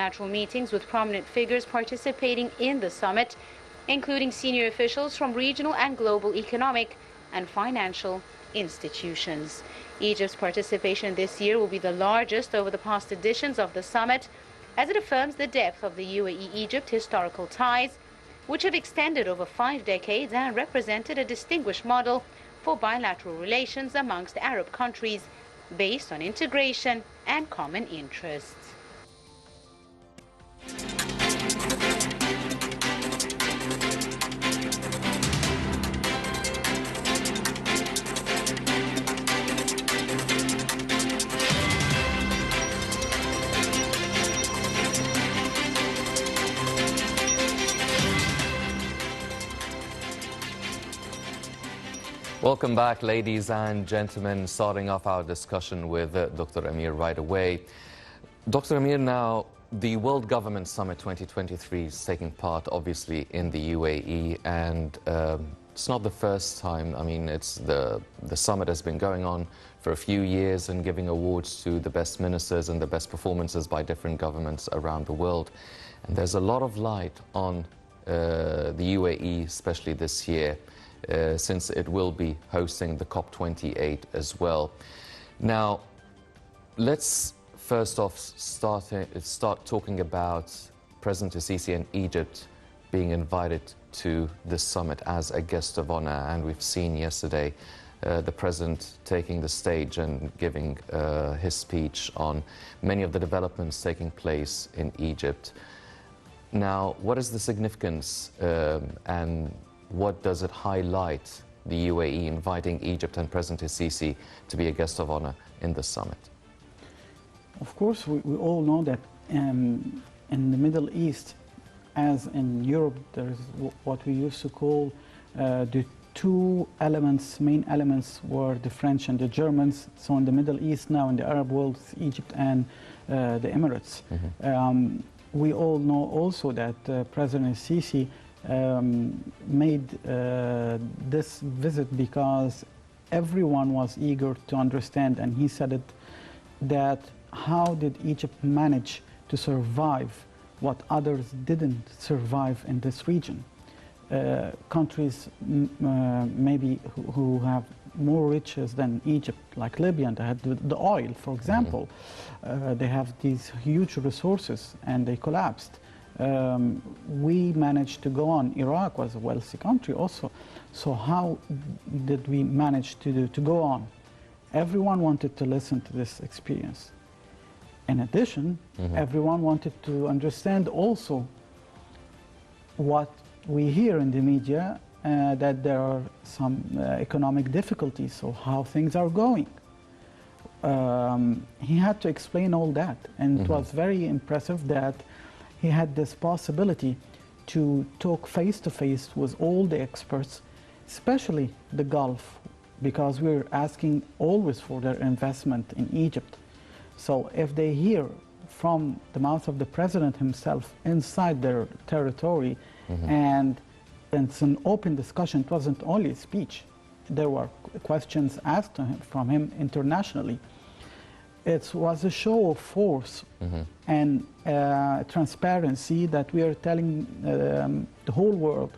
bilateral meetings with prominent figures participating in the summit, including senior officials from regional and global economic and financial institutions. Egypt's participation this year will be the largest over the past editions of the summit, as it affirms the depth of the UAE-Egypt historical ties, which have extended over 5 decades and represented a distinguished model for bilateral relations amongst Arab countries based on integration and common interests. Welcome back, ladies and gentlemen. Starting off our discussion with Dr. Amir right away. Dr. Amir, now the World Government Summit 2023 is taking part, obviously, in the UAE, and it's not the first time. I mean, it's the summit has been going on for a few years and giving awards to the best ministers and the best performances by different governments around the world. And there's a lot of light on the UAE, especially this year, since it will be hosting the COP28 as well. Now, let's first off start talking about President Sisi and Egypt being invited to this summit as a guest of honor. And we've seen yesterday the president taking the stage and giving his speech on many of the developments taking place in Egypt. Now, what is the significance and what does it highlight, the UAE inviting Egypt and President Sisi to be a guest of honor in the summit? Of course, we all know that in the Middle East, as in Europe, there is what we used to call the two elements, main elements were the French and the Germans. So in the Middle East now, in the Arab world, Egypt and the Emirates. Mm-hmm. We all know also that President Sisi made this visit because everyone was eager to understand, and he said it, that how did Egypt manage to survive what others didn't survive in this region. Countries maybe who have more riches than Egypt, like Libya, they had the oil, for example. They have these huge resources and they collapsed. We managed to go on. Iraq was a wealthy country also. So how did we manage to go on? Everyone wanted to listen to this experience. In addition, everyone wanted to understand also what we hear in the media, that there are some economic difficulties, so how things are going. He had to explain all that, and it was very impressive that he had this possibility to talk face-to-face with all the experts, especially the Gulf, because we're asking always for their investment in Egypt. So if they hear from the mouth of the president himself inside their territory, and it's an open discussion, it wasn't only a speech, there were questions asked to him, from him internationally. It was a show of force and transparency that we are telling the whole world.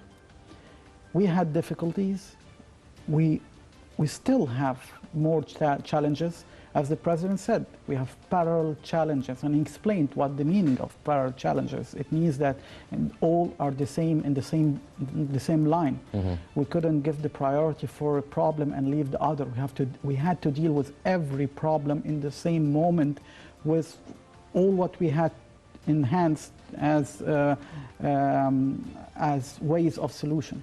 We had difficulties. We still have more challenges. As the president said, we have parallel challenges, and he explained what the meaning of parallel challenges. It means that all are the same in the same line. We couldn't give the priority for a problem and leave the other. We had to deal with every problem in the same moment, with all what we had in hands as ways of solution.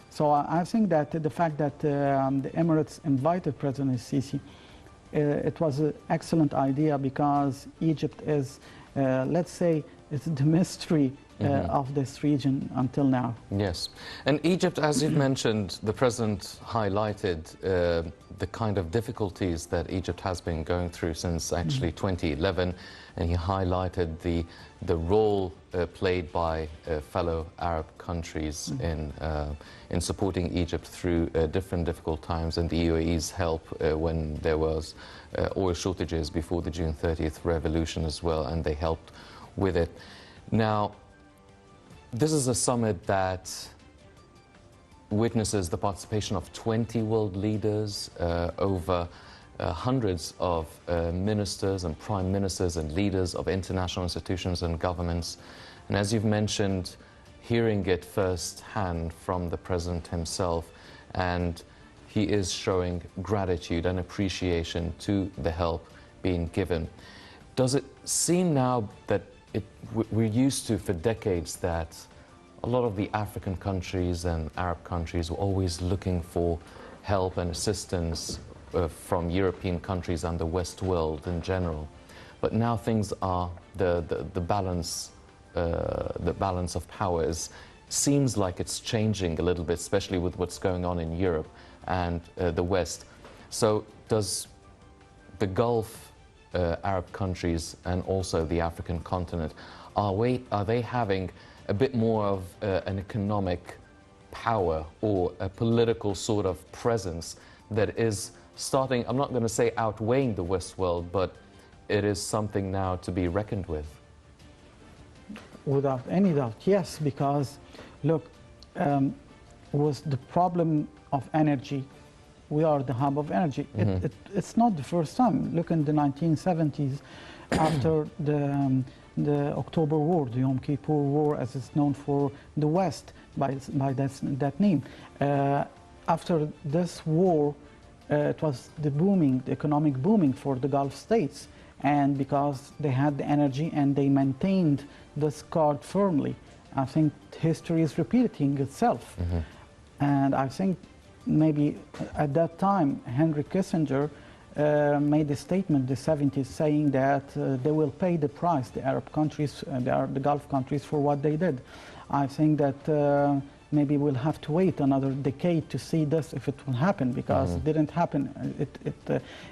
So I think that the fact that the Emirates invited President Sisi, it was an excellent idea, because Egypt is, let's say, it's the mystery of this region until now. Yes. And Egypt, as you've mentioned, the president highlighted the kind of difficulties that Egypt has been going through since actually 2011, and he highlighted the role played by fellow Arab countries in supporting Egypt through different difficult times, and the UAE's help when there was oil shortages before the June 30th revolution as well, and they helped with it. Now, this is a summit that witnesses the participation of 20 world leaders, over hundreds of ministers and prime ministers and leaders of international institutions and governments. And as you've mentioned, hearing it firsthand from the president himself, and he is showing gratitude and appreciation to the help being given. Does it seem now that we're used to for decades that a lot of the African countries and Arab countries were always looking for help and assistance from European countries and the West world in general, but now things are the balance of powers seems like it's changing a little bit, especially with what's going on in Europe and the West. So does the Gulf Arab countries and also the African continent, are they having a bit more of an economic power or a political sort of presence that is starting, I'm not going to say outweighing the West world, but it is something now to be reckoned with? Without any doubt, yes, because look, with the problem of energy, we are the hub of energy. It's not the first time. Look in the 1970s, after the October War, the Yom Kippur War, as it's known for the West by that name. After this war, it was the economic booming for the Gulf states, and because they had the energy and they maintained this card firmly, I think history is repeating itself. And I think maybe at that time, Henry Kissinger made a statement in the 70s saying that they will pay the price, the Arab countries, the Gulf countries, for what they did. I think that maybe we'll have to wait another decade to see this, if it will happen, because it didn't happen.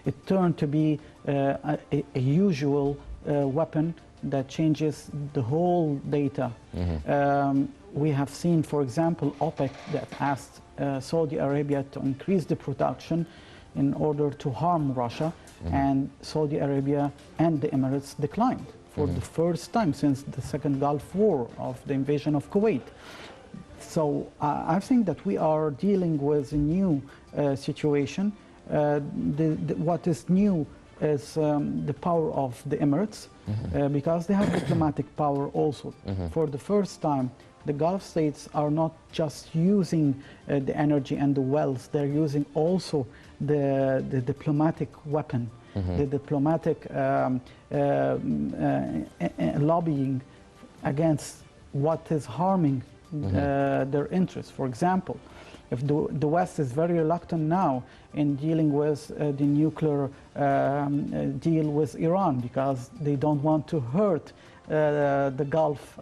It turned to be a usual weapon that changes the whole data. We have seen, for example, OPEC that asked Saudi Arabia to increase the production in order to harm Russia, and Saudi Arabia and the Emirates declined for the first time since the Second Gulf War of the invasion of Kuwait. So I think that we are dealing with a new situation. What is new is the power of the Emirates, because they have diplomatic power also. For the first time, the Gulf states are not just using the energy and the wealth, they're using also the diplomatic weapon, the diplomatic lobbying against what is harming their interests. For example, if the West is very reluctant now in dealing with the nuclear deal with Iran, because they don't want to hurt the Gulf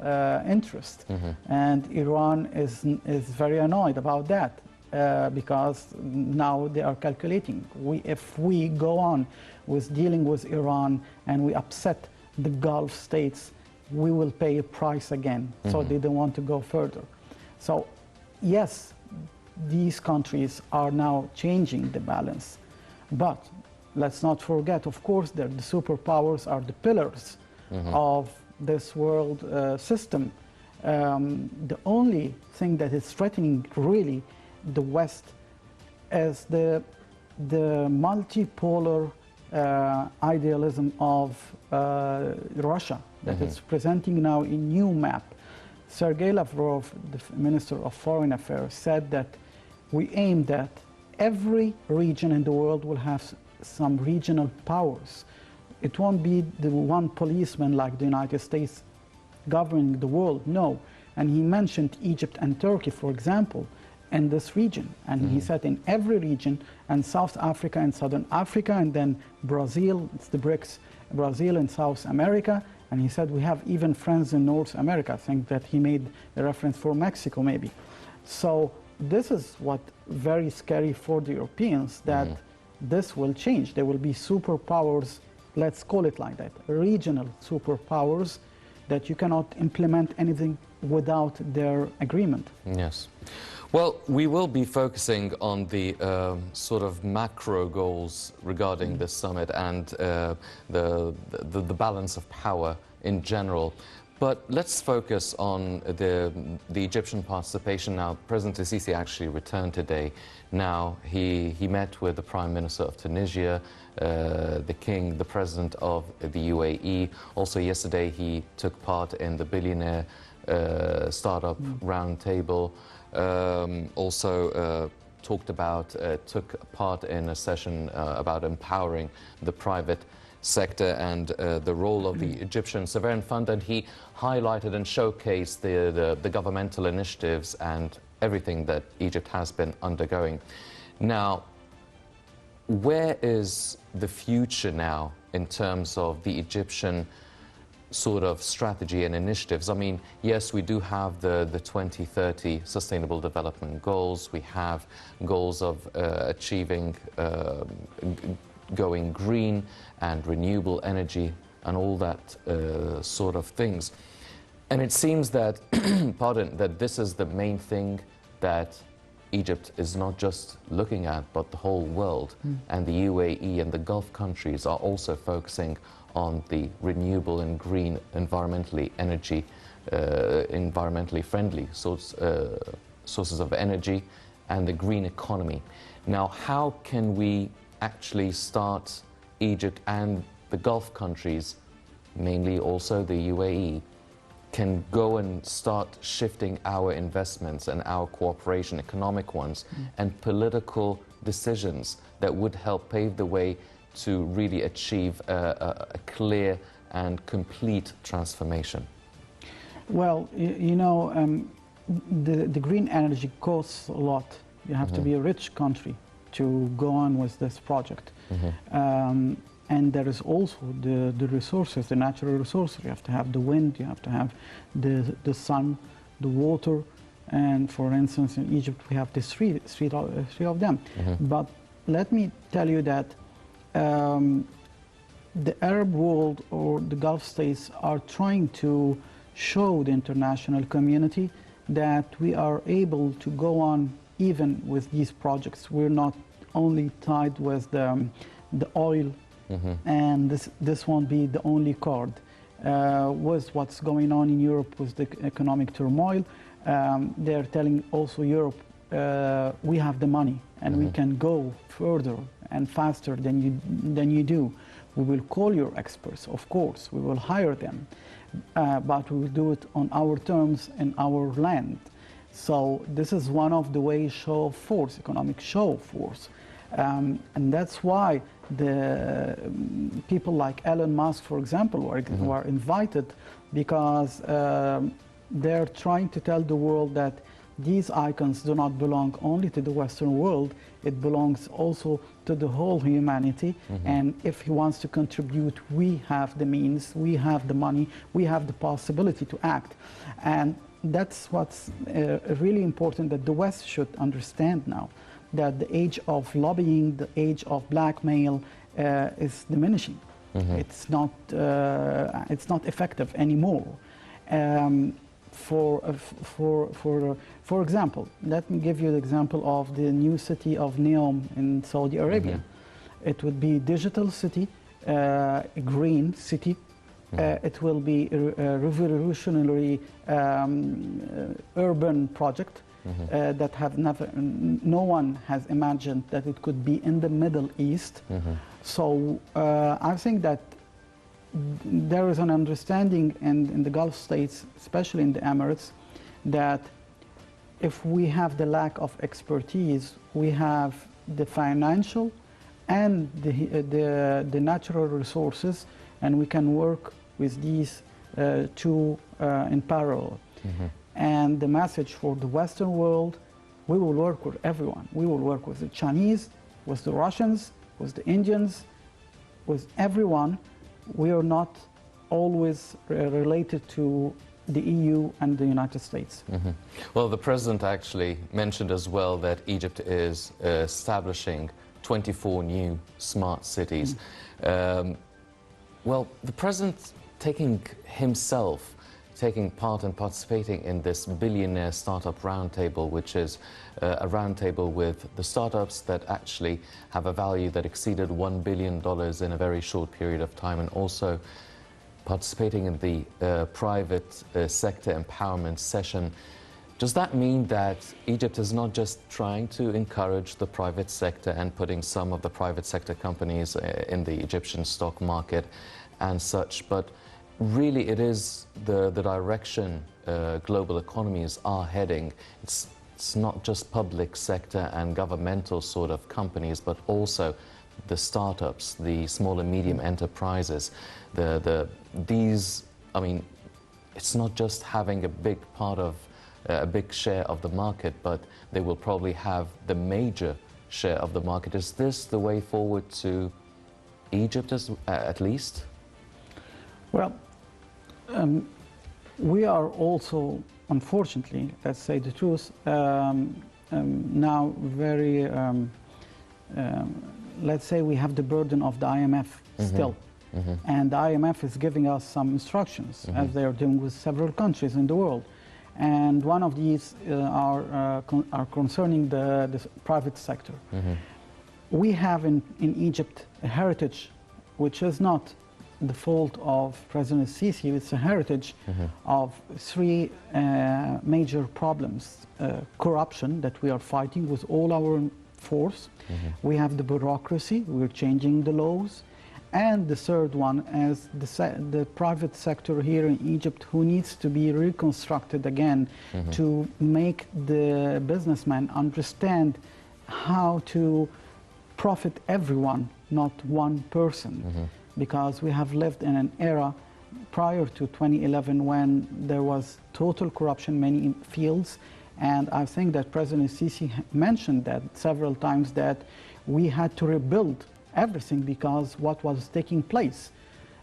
interest. And Iran is very annoyed about that, because now they are calculating, if we go on with dealing with Iran and we upset the Gulf states, we will pay a price again. So they don't want to go further. So yes, these countries are now changing the balance. But let's not forget, of course, that the superpowers are the pillars of this world system. The only thing that is threatening really the West is the multipolar idealism of Russia that is presenting now a new map. Sergei Lavrov, the Minister of Foreign Affairs, said that we aim that every region in the world will have some regional powers. It won't be the one policeman like the United States governing the world, no. And he mentioned Egypt and Turkey, for example, in this region. And he said in every region, and South Africa and Southern Africa, and then Brazil, it's the BRICS, Brazil and South America. And he said we have even friends in North America. I think that he made a reference for Mexico maybe. So this is what very scary for the Europeans, that this will change. There will be superpowers, let's call it like that, regional superpowers, that you cannot implement anything without their agreement. Yes. Well, we will be focusing on the sort of macro goals regarding this summit and the balance of power in general. But let's focus on the Egyptian participation now. President Sisi actually returned today. Now, he met with the Prime Minister of Tunisia, the King, the President of the UAE. Also yesterday, he took part in the billionaire startup roundtable. Also took part in a session about empowering the private sector and the role of the Egyptian Sovereign Fund, and he highlighted and showcased the governmental initiatives and everything that Egypt has been undergoing. Now, where is the future now in terms of the Egyptian sort of strategy and initiatives? I mean, yes, we do have the 2030 Sustainable Development Goals. We have goals of achieving going green and renewable energy and all that sort of things. And it seems that, pardon, that this is the main thing that Egypt is not just looking at, but the whole world. And the UAE and the Gulf countries are also focusing on the renewable and green, environmentally friendly sources of energy and the green economy. Now, how can we actually start Egypt and the Gulf countries, mainly also the UAE, can go and start shifting our investments and our cooperation, economic ones, and political decisions that would help pave the way to really achieve a clear and complete transformation? Well, the green energy costs a lot. You have to be a rich country to go on with this project. And there is also the resources, the natural resources. You have to have the wind, you have to have the sun, the water. And for instance, in Egypt, we have these three of them. But let me tell you that the Arab world or the Gulf states are trying to show the international community that we are able to go on even with these projects. We're not only tied with the oil, and this won't be the only card. With what's going on in Europe with the economic turmoil, they're telling also Europe, we have the money and we can go further and faster than you do. We will call your experts, of course, we will hire them, but we will do it on our terms and our land. So this is one of the ways show of force, economic show of force. And that's why the people like Elon Musk, for example, were invited, because they're trying to tell the world that these icons do not belong only to the Western world, it belongs also to the whole humanity. And if he wants to contribute, we have the means, we have the money, we have the possibility to act. And that's what's really important, that the West should understand now, that the age of lobbying, the age of blackmail is diminishing. It's not effective anymore. For example, let me give you the example of the new city of Neom in Saudi Arabia. It would be a digital city, a green city. It will be a revolutionary urban project that no one has imagined that it could be in the Middle East. So I think that there is an understanding in the Gulf states, especially in the Emirates, that if we have the lack of expertise, we have the financial and the natural resources, and we can work with these two in parallel. And the message for the Western world, we will work with everyone. We will work with the Chinese, with the Russians, with the Indians, with everyone. We are not always related to the EU and the United States. Well, the President actually mentioned as well that Egypt is establishing 24 new smart cities. Well, the President taking part and participating in this billionaire startup roundtable, which is a roundtable with the startups that actually have a value that exceeded $1 billion in a very short period of time, and also participating in the private sector empowerment session. Does that mean that Egypt is not just trying to encourage the private sector and putting some of the private sector companies in the Egyptian stock market and such, but really it is the direction global economies are heading? It's not just public sector and governmental sort of companies, but also the startups, the small and medium enterprises. These, I mean, it's not just having a big part of a big share of the market, but they will probably have the major share of the market. Is this the way forward to Egypt at least? Well, we are also, unfortunately, let's say the truth, now very, let's say we have the burden of the IMF still. And the IMF is giving us some instructions, as they are doing with several countries in the world. And one of these are concerning the private sector. We have in Egypt a heritage which is not the fault of President Sisi. It's a heritage of three major problems. Corruption that we are fighting with all our force. We have the bureaucracy, we're changing the laws. And the third one is the private sector here in Egypt, who needs to be reconstructed again to make the businessman understand how to profit everyone, not one person. Because we have lived in an era prior to 2011 when there was total corruption in many fields. And I think that President Sisi mentioned that several times, that we had to rebuild everything because what was taking place,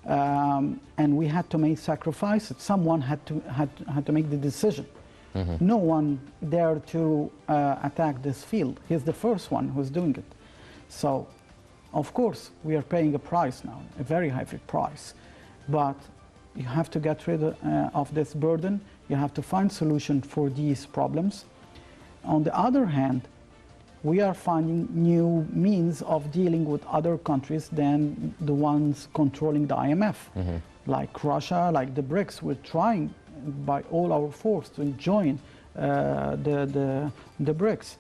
and we had to make sacrifices. Someone had to make the decision. No one dared to attack this field. He's the first one who's doing it. So, of course, we are paying a price now, a very heavy price. But you have to get rid of this burden. You have to find solution for these problems. On the other hand, we are finding new means of dealing with other countries than the ones controlling the IMF, like Russia, like the BRICS. We're trying by all our force to join the BRICS.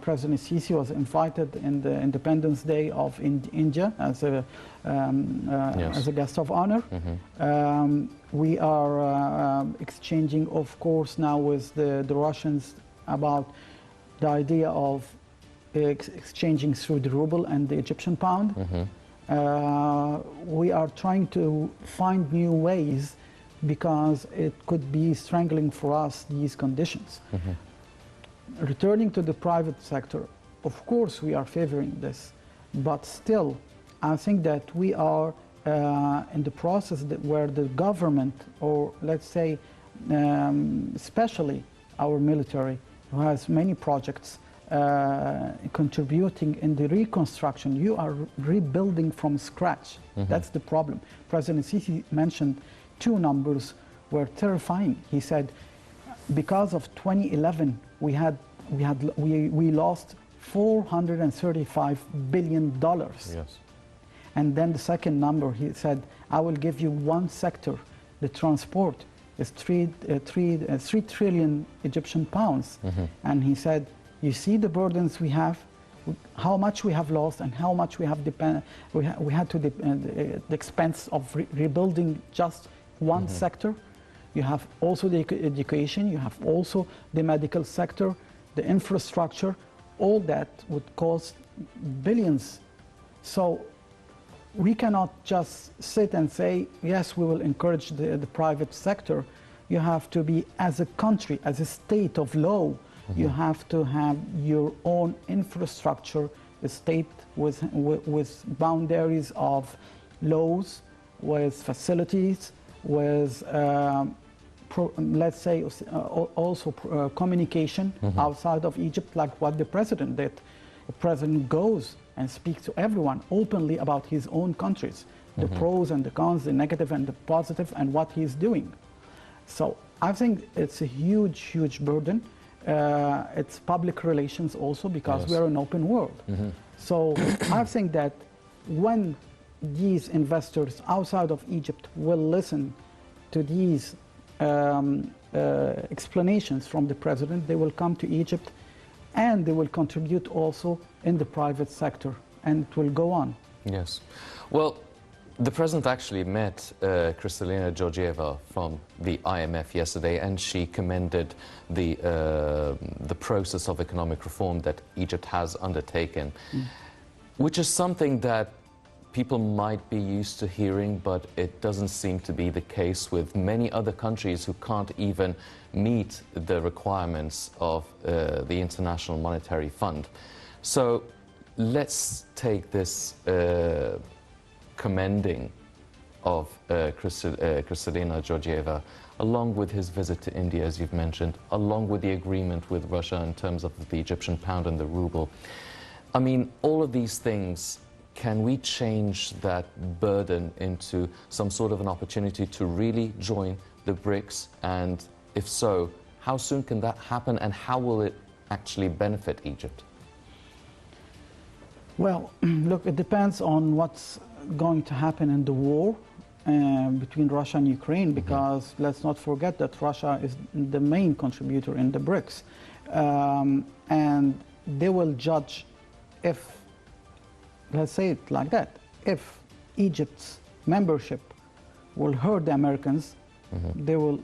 President Sisi was invited in the Independence Day of India as a guest of honor. We are exchanging, of course, now with the Russians about the idea of exchanging through the ruble and the Egyptian pound. We are trying to find new ways because it could be strangling for us, these conditions. Returning to the private sector, of course we are favoring this, but still I think that we are in the process where the government, or let's say especially our military, who has many projects contributing in the reconstruction. You are rebuilding from scratch. That's the problem. President Sisi mentioned two numbers were terrifying. He said, because of 2011, we lost $435 billion. Yes. And then the second number, he said, I will give you one sector, the transport. Is 3 trillion Egyptian pounds. And he said, you see the burdens we have, how much we have lost and how much we have we had to the expense of rebuilding just one sector. You have also the education, you have also the medical sector, the infrastructure, all that would cost billions. So we cannot just sit and say, yes, we will encourage the private sector. You have to be, as a country, as a state of law, you have to have your own infrastructure, a state with boundaries of laws, with facilities, with, let's say, also communication outside of Egypt, like what the president did. The president goes and speaks to everyone openly about his own countries, the pros and the cons, the negative and the positive, and what he's doing. So I think it's a huge, huge burden. It's public relations also, because we are an open world. So I think that when these investors outside of Egypt will listen to these explanations from the president, they will come to Egypt and they will contribute also in the private sector, and it will go on. Yes. Well, the president actually met Kristalina Georgieva from the IMF yesterday, and she commended the process of economic reform that Egypt has undertaken, which is something that people might be used to hearing, but it doesn't seem to be the case with many other countries who can't even meet the requirements of the International Monetary Fund. So let's take this commending of Kristalina Georgieva, along with his visit to India, as you've mentioned, along with the agreement with Russia in terms of the Egyptian pound and the ruble. I mean, all of these things, can we change that burden into some sort of an opportunity to really join the BRICS? And if so, how soon can that happen, and how will it actually benefit Egypt? Well, look, it depends on what's going to happen in the war between Russia and Ukraine, because let's not forget that Russia is the main contributor in the BRICS. And they will judge if, let's say it like that, if Egypt's membership will hurt the Americans, they will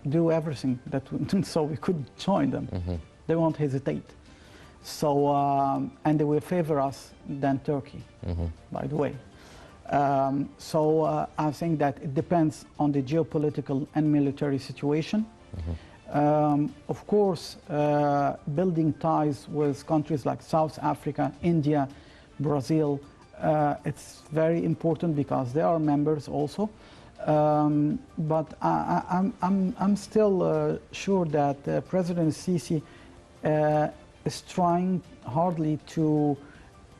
do everything that so we could join them. They won't hesitate. So, and they will favor us than Turkey, by the way. So I think that it depends on the geopolitical and military situation. Of course, building ties with countries like South Africa, India, Brazil, it's very important because they are members also. But I'm still sure that President Sisi is trying hardly to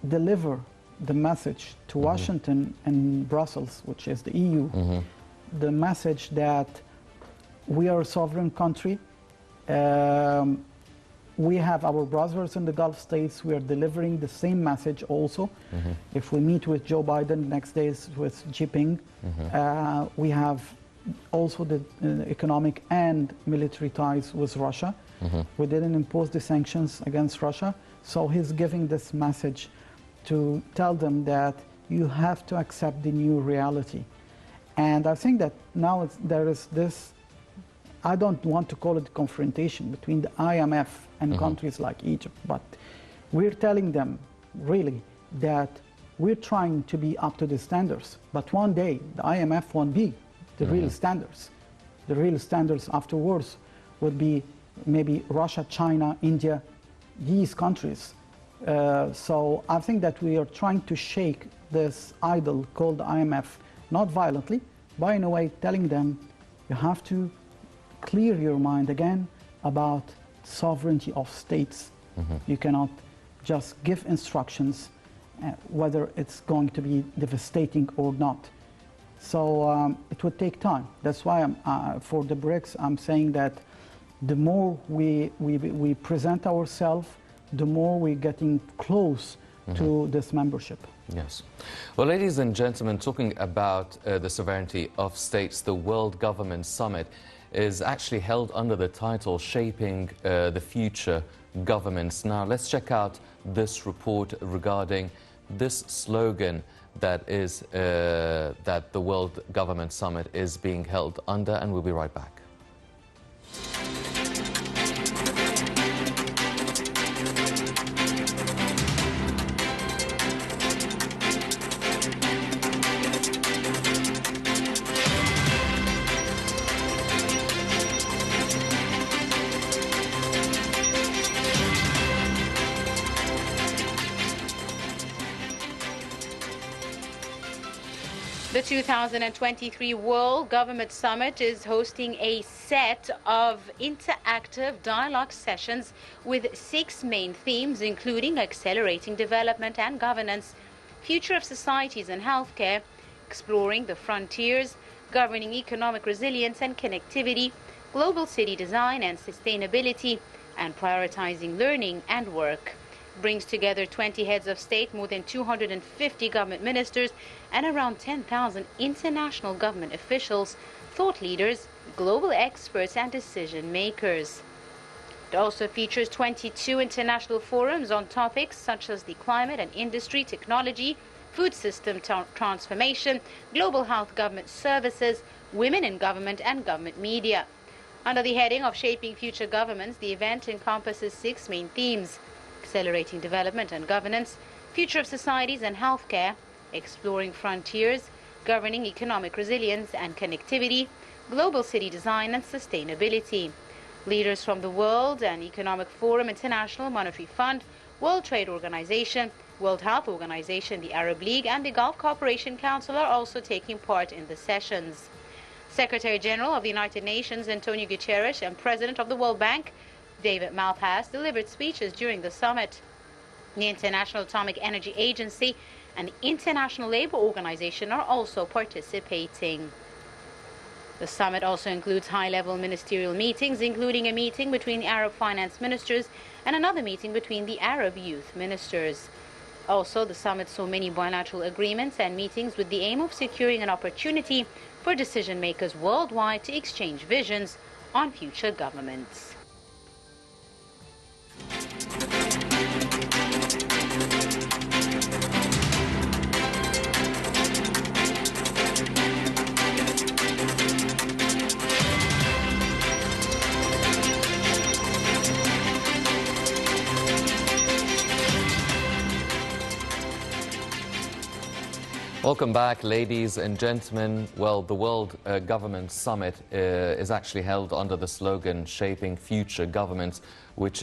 deliver the message to Washington and Brussels, which is the EU, the message that we are a sovereign country. We have our brothers in the Gulf states. We are delivering the same message also. If we meet with Joe Biden, next day is with Jinping. We have also the economic and military ties with Russia. We didn't impose the sanctions against Russia. So he's giving this message to tell them that you have to accept the new reality. And I think that now there is this, I don't want to call it confrontation between the IMF and countries like Egypt, but we're telling them really that we're trying to be up to the standards, but one day the IMF won't be the real standards. The real standards afterwards would be maybe Russia, China, India, these countries. So I think that we are trying to shake this idol called the IMF, not violently, but in a way telling them you have to clear your mind again about sovereignty of states. You cannot just give instructions whether it's going to be devastating or not. So it would take time. That's why for the BRICS, I'm saying that the more we present ourselves, the more we're getting close to this membership. Yes. Well, ladies and gentlemen, talking about the sovereignty of states, the World Government Summit is actually held under the title Shaping the Future Governments. Now, let's check out this report regarding this slogan that is that the World Government Summit is being held under, and we'll be right back. The 2023 World Government Summit is hosting a set of interactive dialogue sessions with 6 main themes, including accelerating development and governance, future of societies and healthcare, exploring the frontiers, governing economic resilience and connectivity, global city design and sustainability, and prioritizing learning and work. brings together 20 heads of state, more than 250 government ministers, and around 10,000 international government officials, thought leaders, global experts, and decision makers. It also features 22 international forums on topics such as the climate and industry, technology, food system transformation, global health, government services, women in government, and government media. Under the heading of Shaping Future Governments, the event encompasses 6 main themes: accelerating development and governance, future of societies and healthcare, exploring frontiers, governing economic resilience and connectivity, global city design and sustainability. Leaders from the World and Economic Forum, International Monetary Fund, World Trade Organization, World Health Organization, the Arab League, and the Gulf Cooperation Council are also taking part in the sessions. Secretary General of the United Nations, Antonio Guterres, and President of the World Bank, David Malpass, delivered speeches during the summit. The International Atomic Energy Agency and the International Labour Organization are also participating. The summit also includes high-level ministerial meetings, including a meeting between the Arab finance ministers and another meeting between the Arab youth ministers. Also, the summit saw many bilateral agreements and meetings with the aim of securing an opportunity for decision makers worldwide to exchange visions on future governments. Welcome back, ladies and gentlemen. Well, the World Government Summit is actually held under the slogan Shaping Future Governments, which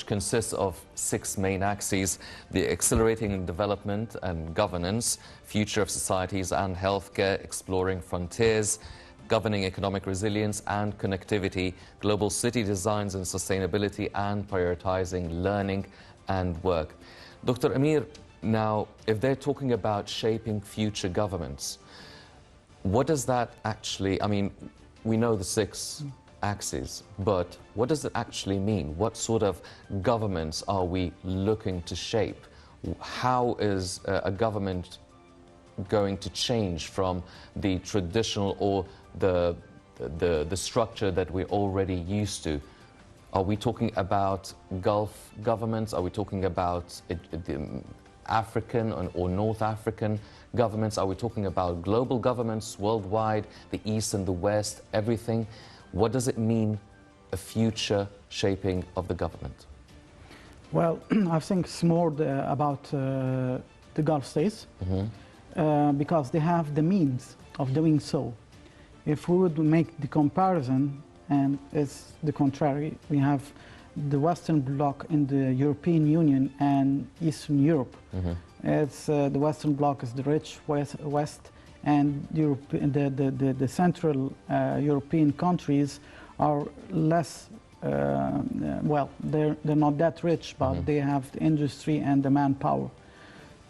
consists of 6 main axes: the accelerating development and governance, future of societies and healthcare, exploring frontiers, governing economic resilience and connectivity, global city designs and sustainability, and prioritizing learning and work. Dr. Amir, now, if they're talking about shaping future governments, what does that actually, I mean, we know the 6 axes, but what does it actually mean? What sort of governments are we looking to shape? How is a government going to change from the traditional or the structure that we're already used to? Are we talking about Gulf governments? Are we talking about African or North African governments? Are we talking about global governments worldwide, the East and the West, everything? What does it mean, a future shaping of the government? Well, I think it's more about the Gulf states, because they have the means of doing so. If we would make the comparison, and it's the contrary, we have the Western Bloc in the European Union and Eastern Europe. It's the Western Bloc is the rich West, and the Central European countries are less. Well, they're not that rich, but they have the industry and the manpower.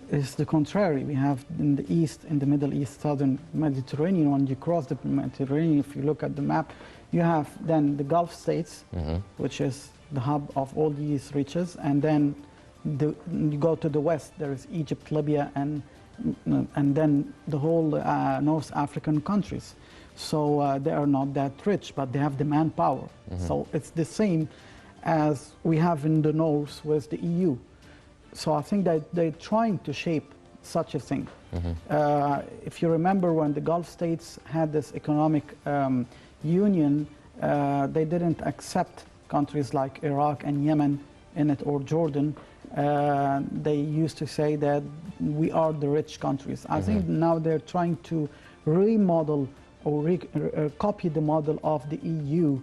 It's the contrary. We have in the East, in the Middle East, Southern Mediterranean. When you cross the Mediterranean, if you look at the map, you have then the Gulf states, which is the hub of all these riches, and then you go to the west. There is Egypt, Libya, and then the whole North African countries. So they are not that rich, but they have the manpower. So it's the same as we have in the north with the EU. So I think that they're trying to shape such a thing. If you remember, when the Gulf states had this economic union, they didn't accept countries like Iraq and Yemen in it, or Jordan. They used to say that we are the rich countries. I think now they're trying to remodel or copy the model of the EU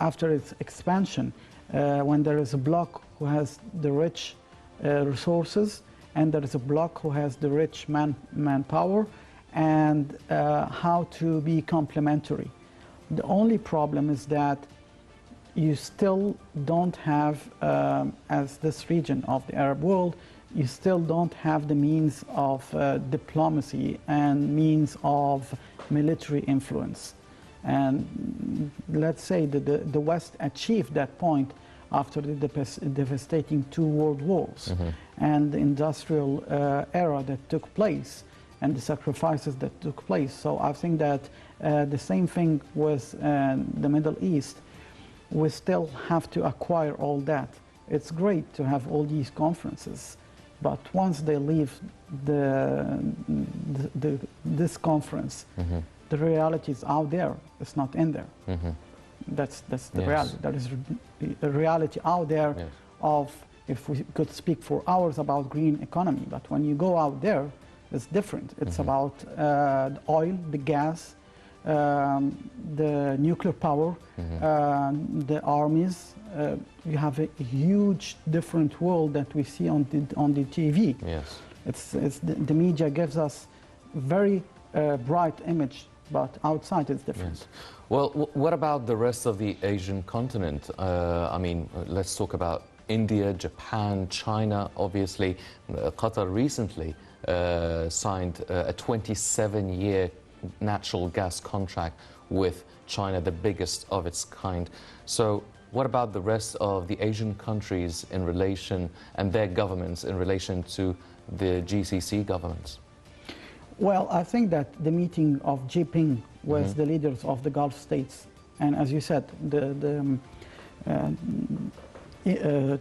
after its expansion, when there is a bloc who has the rich resources, and there is a bloc who has the rich manpower, and how to be complementary. The only problem is that you still don't have, as this region of the Arab world, you still don't have the means of diplomacy and means of military influence. And let's say that the West achieved that point after the devastating two world wars and the industrial era that took place and the sacrifices that took place. So I think that the same thing with the Middle East. We still have to acquire all that. It's great to have all these conferences, but once they leave this conference, the reality is out there. It's not in there. That's the reality. There is a reality out there of, if we could speak for hours about green economy, but when you go out there, it's different. It's about the oil, the gas, the nuclear power, the armies. You have a huge different world that we see on the TV. Yes. It's the media gives us very bright image, but outside it's different. Yes. Well, what about the rest of the Asian continent? I mean, let's talk about India, Japan, China, obviously. Qatar recently signed a 27-year natural gas contract with China, the biggest of its kind. So what about the rest of the Asian countries in relation, and their governments in relation to the GCC governments? Well, I think that the meeting of Jinping with the leaders of the Gulf states, and as you said,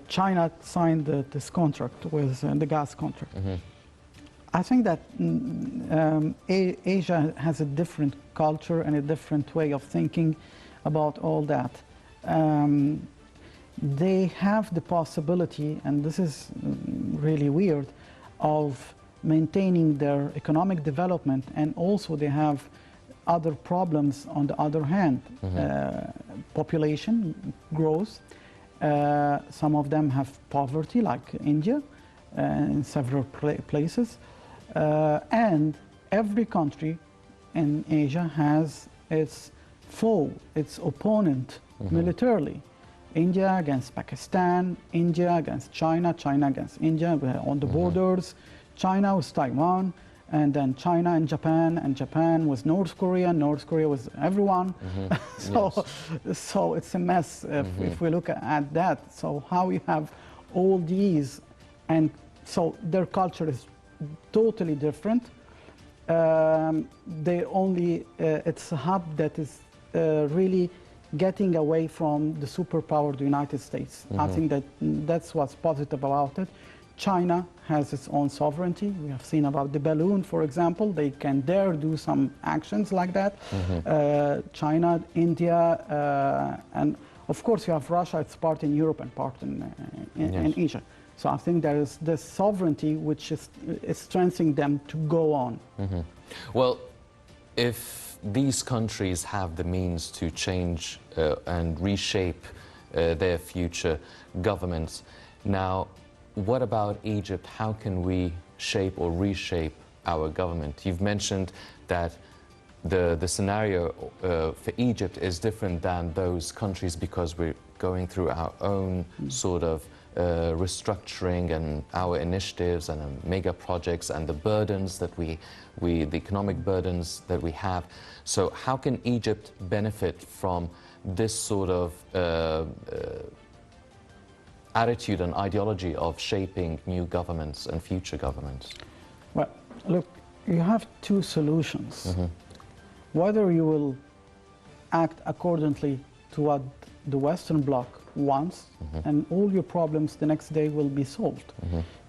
China signed this contract with the gas contract. I think that Asia has a different culture and a different way of thinking about all that. They have the possibility, and this is really weird, of maintaining their economic development, and also they have other problems on the other hand. Population growth. Some of them have poverty, like India, in several places. And every country in Asia has its foe, its opponent militarily. India against Pakistan, India against China, China against India on the borders, China with Taiwan, and then China and Japan with North Korea, North Korea with everyone. So it's a mess if we look at that. So how you have all these, and so their culture is totally different. They only, it's a hub that is really getting away from the superpower, the United States. I think that that's what's positive about it. China has its own sovereignty. We have seen about the balloon, for example. They can dare do some actions like that. China, India, and of course you have Russia. It's part in Europe and part in Asia. So I think there is this sovereignty which is strengthening them to go on. Well, if these countries have the means to change and reshape their future governments, now what about Egypt? How can we shape or reshape our government? You've mentioned that the scenario for Egypt is different than those countries because we're going through our own sort of restructuring and our initiatives and mega projects and the burdens that the economic burdens that we have. So how can Egypt benefit from this sort of attitude and ideology of shaping new governments and future governments? Well, look, you have two solutions. Whether you will act accordingly to what the Western Bloc wants, and all your problems the next day will be solved.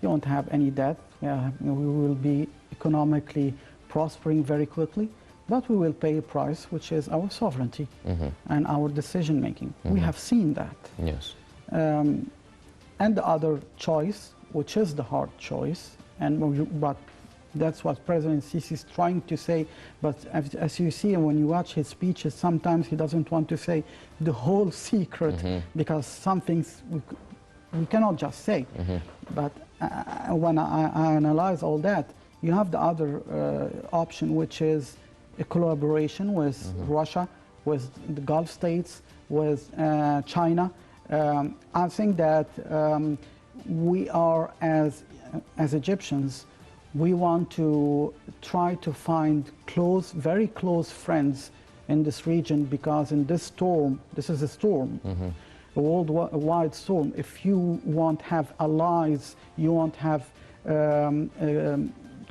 You won't have any debt. We will be economically prospering very quickly, but we will pay a price, which is our sovereignty and our decision making. We have seen that. Yes. And the other choice, which is the hard choice, but that's what President Sisi is trying to say. But as you see, when you watch his speeches, sometimes he doesn't want to say the whole secret because some things we cannot just say. But when I analyze all that, you have the other option, which is a collaboration with Russia, with the Gulf states, with China. I think that we are, as Egyptians, we want to try to find very close friends in this region, because in this storm, this is a storm, a worldwide storm, if you won't have allies, you won't have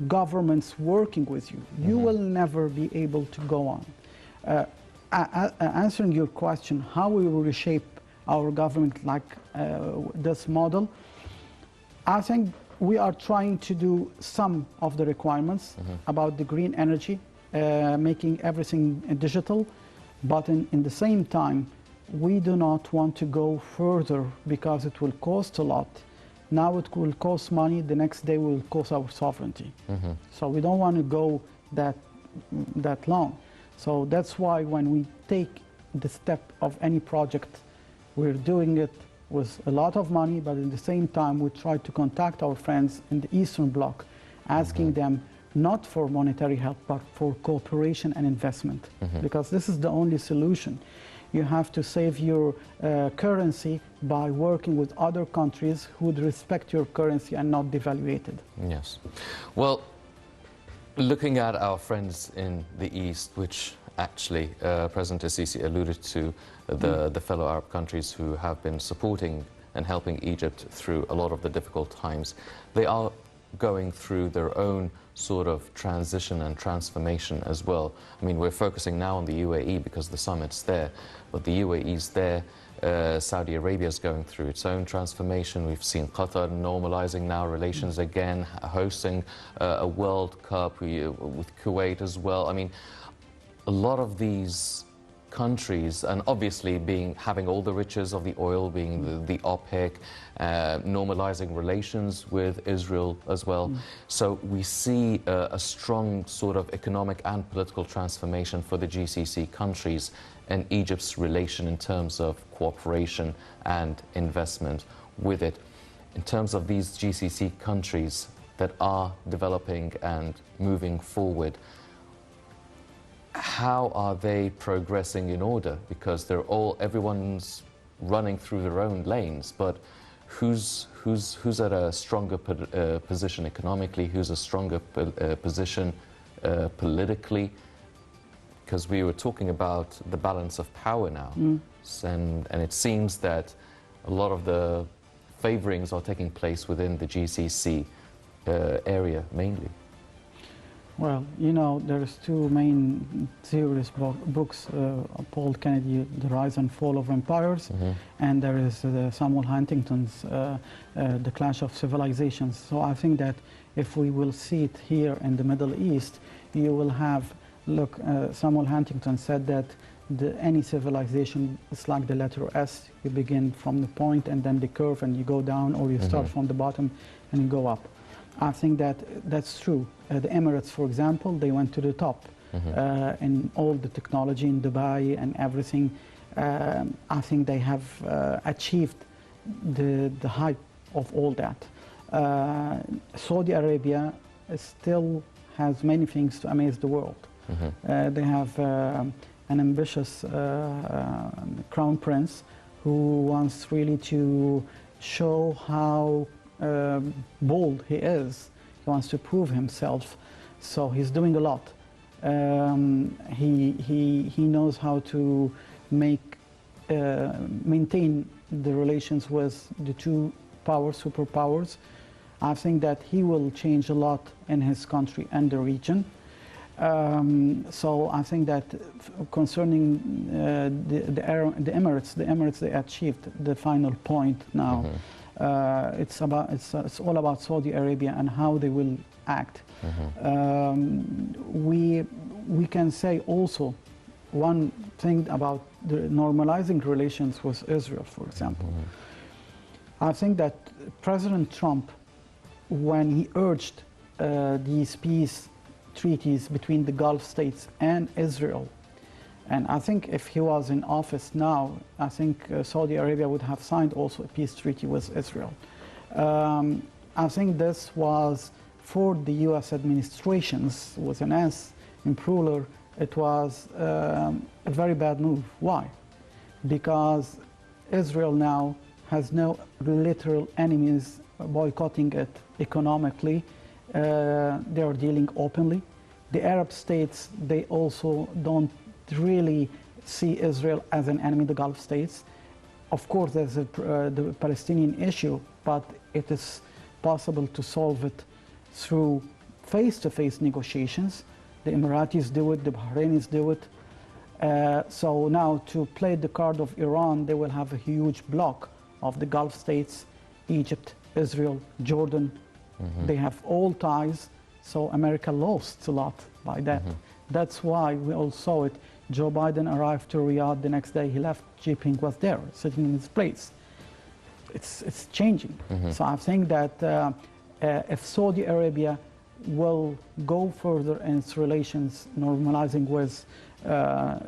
governments working with you, you will never be able to go on. Answering your question, how we will reshape our government like this model, I think we are trying to do some of the requirements about the green energy, making everything digital, but in the same time, we do not want to go further because it will cost a lot. Now it will cost money, the next day will cost our sovereignty. So we don't want to go that long. So that's why when we take the step of any project, we're doing it with a lot of money, but at the same time we try to contact our friends in the Eastern Bloc, asking them not for monetary help, but for cooperation and investment, because this is the only solution. You have to save your currency by working with other countries who would respect your currency and not devaluate it. Yes. Well, looking at our friends in the East, which actually President Sisi alluded to, the fellow Arab countries who have been supporting and helping Egypt through a lot of the difficult times, they are going through their own sort of transition and transformation as well. I mean, we're focusing now on the UAE because the summit's there, but the UAE's there. Saudi Arabia is going through its own transformation. We've seen Qatar normalizing now relations again, hosting a World Cup with Kuwait as well. I mean, a lot of these countries, and obviously having all the riches of the oil, being the OPEC, normalizing relations with Israel as well. So we see a strong sort of economic and political transformation for the GCC countries and Egypt's relation in terms of cooperation and investment with it. In terms of these GCC countries that are developing and moving forward, how are they progressing in order? Because everyone's running through their own lanes, but who's at a stronger position economically? Who's a stronger position politically? Because we were talking about the balance of power now, and it seems that a lot of the favorings are taking place within the GCC area mainly. Well, you know, there's two main serious books, Paul Kennedy, The Rise and Fall of Empires, and there is Samuel Huntington's The Clash of Civilizations. So I think that if we will see it here in the Middle East, you will have, look, Samuel Huntington said that any civilization is like the letter S. You begin from the point and then the curve and you go down, or you start from the bottom and you go up. I think that that's true. The Emirates, for example, they went to the top in all the technology in Dubai and everything. I think they have achieved the height of all that. Saudi Arabia still has many things to amaze the world. They have an ambitious crown prince who wants really to show how bold he is. He wants to prove himself, so he's doing a lot. He knows how to maintain the relations with the two superpowers. I think that he will change a lot in his country and the region. So I think that concerning the Emirates, they achieved the final point now. It's all about Saudi Arabia and how they will act. We can say also one thing about the normalizing relations with Israel, for example. I think that President Trump, when he urged these peace treaties between the Gulf states and Israel, and I think if he was in office now, I think Saudi Arabia would have signed also a peace treaty with Israel. I think this was, for the US administrations with an S in plural, it was a very bad move. Why? Because Israel now has no literal enemies boycotting it economically. They are dealing openly. The Arab states, they also don't really see Israel as an enemy, the Gulf states. of course, there's the Palestinian issue, but it is possible to solve it through face-to-face negotiations. The Emiratis do it, the Bahrainis do it. So now to play the card of Iran, they will have a huge block of the Gulf states, Egypt, Israel, Jordan. They have all ties, so America lost a lot by that. That's why we all saw it. Joe Biden arrived to Riyadh, the next day he left, Xi Jinping was there, sitting in his place. It's changing. So I think that if Saudi Arabia will go further in its relations, normalizing with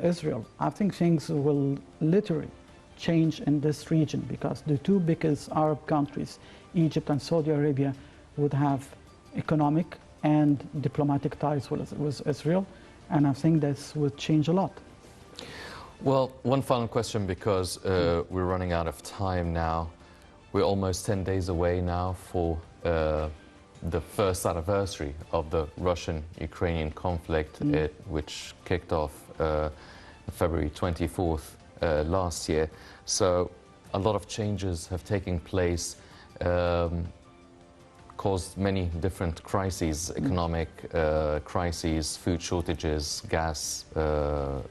Israel, I think things will literally change in this region, because the two biggest Arab countries, Egypt and Saudi Arabia, would have economic and diplomatic ties with Israel, and I think this would change a lot. Well, one final question, because we're running out of time now. We're almost 10 days away now for the first anniversary of the Russian-Ukrainian conflict, which kicked off February 24th last year. So a lot of changes have taken place, caused many different crises, economic crises, food shortages, gas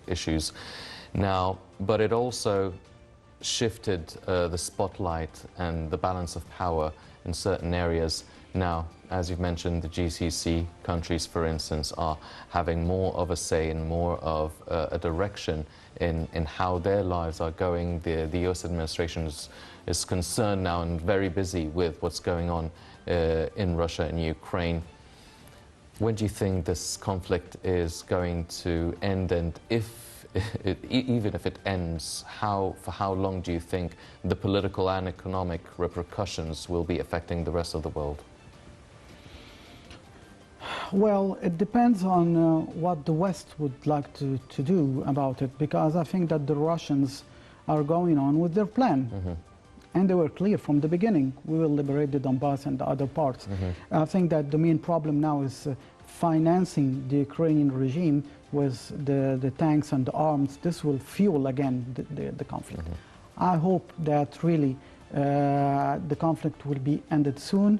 issues. Now, but it also shifted the spotlight and the balance of power in certain areas. Now, as you've mentioned, the GCC countries, for instance, are having more of a say and more of a direction in how their lives are going. The US administration is concerned now and very busy with what's going on in Russia and Ukraine. When do you think this conflict is going to end, and even if it ends, for how long do you think the political and economic repercussions will be affecting the rest of the world? Well, it depends on what the West would like to do about it, because I think that the Russians are going on with their plan. And they were clear from the beginning, we will liberate the Donbass and the other parts. I think that the main problem now is financing the Ukrainian regime with the tanks and the arms. This will fuel again the conflict. I hope that really the conflict will be ended soon,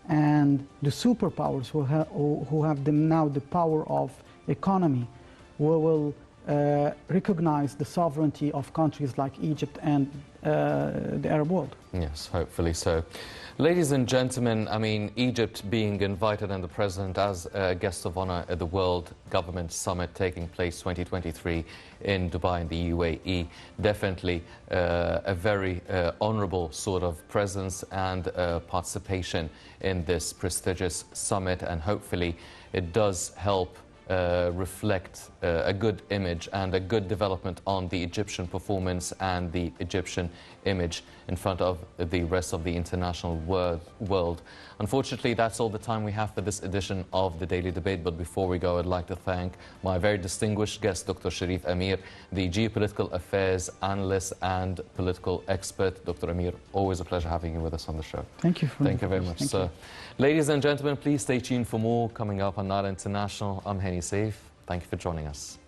and the superpowers who have now the power of economy will recognize the sovereignty of countries like Egypt and the Arab world. Yes, hopefully so. Ladies and gentlemen, I mean, Egypt being invited and the President as a guest of honor at the World Government Summit taking place 2023 in Dubai in the UAE, definitely a very honorable sort of presence and participation in this prestigious summit, and hopefully it does help reflect a good image and a good development on the Egyptian performance and the Egyptian image in front of the rest of the international world. Unfortunately, that's all the time we have for this edition of the Daily Debate. But before we go, I'd like to thank my very distinguished guest, Dr. Cherif Amir, the geopolitical affairs analyst and political expert. Dr. Amir, always a pleasure having you with us on the show. Thank you. Thank you very much, sir. Ladies and gentlemen, please stay tuned for more coming up on Nara International. I'm Henny Saif. Thank you for joining us.